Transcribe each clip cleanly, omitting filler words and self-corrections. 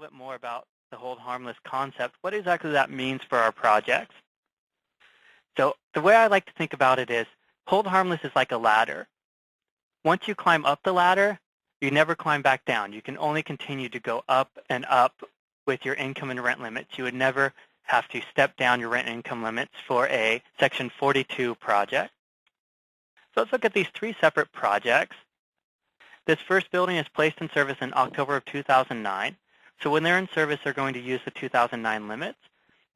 little bit more about the hold harmless concept, what exactly that means for our projects. So the way I like to think about it is hold harmless is like a ladder. Once you climb up the ladder, you never climb back down. You can only continue to go up and up with your income and rent limits. You would never have to step down your rent and income limits for a Section 42 project. So let's look at these three separate projects. This first building is placed in service in October of 2009. So when they're in service, they're going to use the 2009 limits.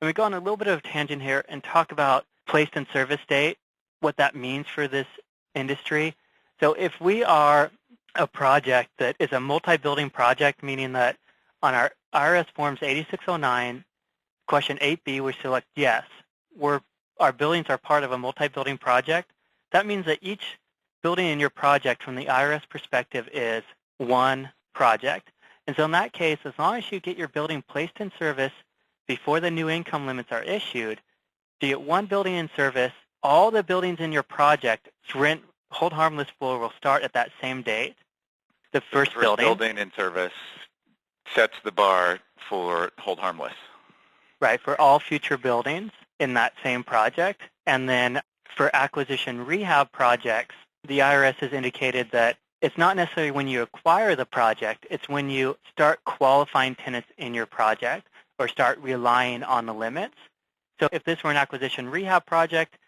And we go on a little bit of a tangent here and talk about placed in service date, what that means for this industry. So if we are a project that is a multi-building project, meaning that on our IRS Forms 8609, question 8B, we select yes, our buildings are part of a multi-building project. That means that each building in your project from the IRS perspective is one project. And so in that case, as long as you get your building placed in service before the new income limits are issued, you get one building in service, all the buildings in your project, rent hold harmless floor will start at that same date. The first building in service sets the bar for hold harmless. Right, for all future buildings in that same project. And then for acquisition rehab projects, the IRS has indicated that it's not necessarily when you acquire the project, it's when you start qualifying tenants in your project or start relying on the limits. So if this were an acquisition rehab project,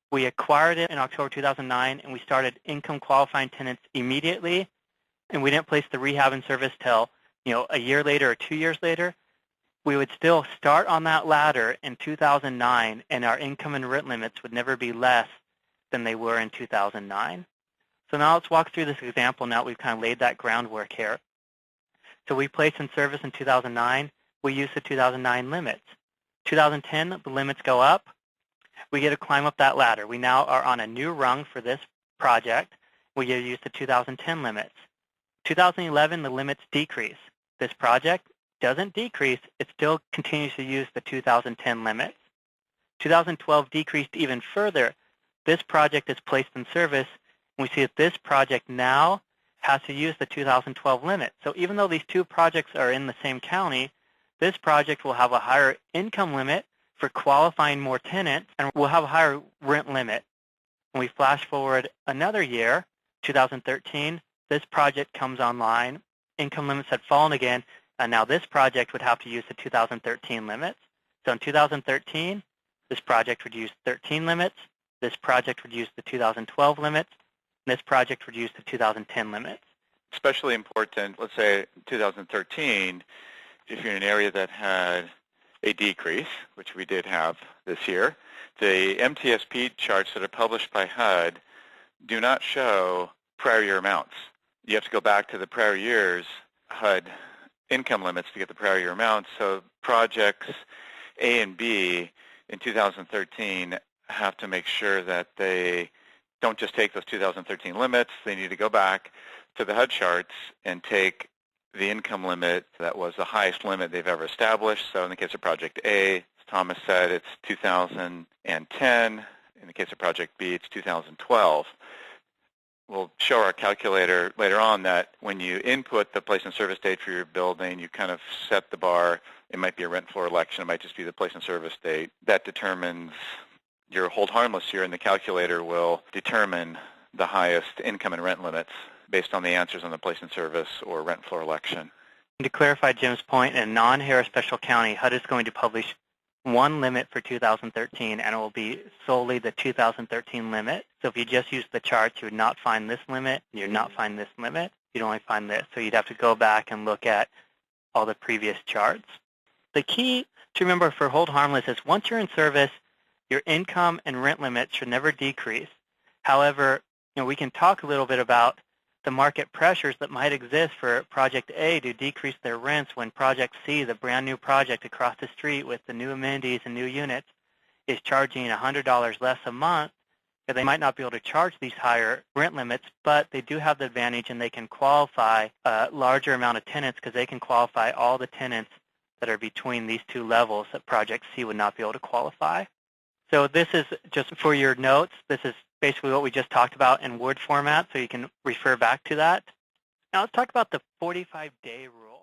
we acquired it in October 2009 and we started income qualifying tenants immediately, and we didn't place the rehab in service till a year later or 2 years later, we would still start on that ladder in 2009, and our income and rent limits would never be less than they were in 2009. So now let's walk through this example now that we've kind of laid that groundwork here. So we placed in service in 2009. We use the 2009 limits. 2010, the limits go up. We get to climb up that ladder. We now are on a new rung for this project. We get to use the 2010 limits. 2011, the limits decrease. This project doesn't decrease. It still continues to use the 2010 limits. 2012 decreased even further. This project is placed in service, and we see that this project now has to use the 2012 limit. So even though these two projects are in the same county, this project will have a higher income limit for qualifying more tenants, and will have a higher rent limit. When we flash forward another year, 2013, this project comes online. Income limits had fallen again, and now this project would have to use the 2013 limits. So in 2013, this project would use 13 limits. This project would use the 2012 limits. And this project would use the 2010 limits. Especially important, let's say 2013, if you're in an area that had a decrease, which we did have this year, the MTSP charts that are published by HUD do not show prior year amounts. You have to go back to the prior year's HUD income limits to get the prior year amounts. So projects A and B in 2013 have to make sure that they don't just take those 2013 limits. They need to go back to the HUD charts and take the income limit that was the highest limit they've ever established. So in the case of Project A, as Thomas said, it's 2010. In the case of Project B, it's 2012. We'll show our calculator later on that when you input the place in service date for your building, you kind of set the bar. It might be a rent floor election. It might just be the place in service date. That determines your hold harmless here, and the calculator will determine the highest income and rent limits based on the answers on the place in service or rent floor election. To clarify Jim's point, in non-Harris Special County, HUD is going to publish one limit for 2013, and it will be solely the 2013 limit. So if you just use the charts, you would not find this limit, you would not find this limit, you'd only find this. So you'd have to go back and look at all the previous charts. The key to remember for hold harmless is once you're in service, your income and rent limits should never decrease. However, we can talk a little bit about the market pressures that might exist for Project A to decrease their rents when Project C, the brand new project across the street with the new amenities and new units, is charging $100 less a month. They might not be able to charge these higher rent limits, but they do have the advantage and they can qualify a larger amount of tenants because they can qualify all the tenants that are between these two levels that Project C would not be able to qualify. So this is just for your notes. This is basically what we just talked about in Word format, so you can refer back to that. Now let's talk about the 45-day rule.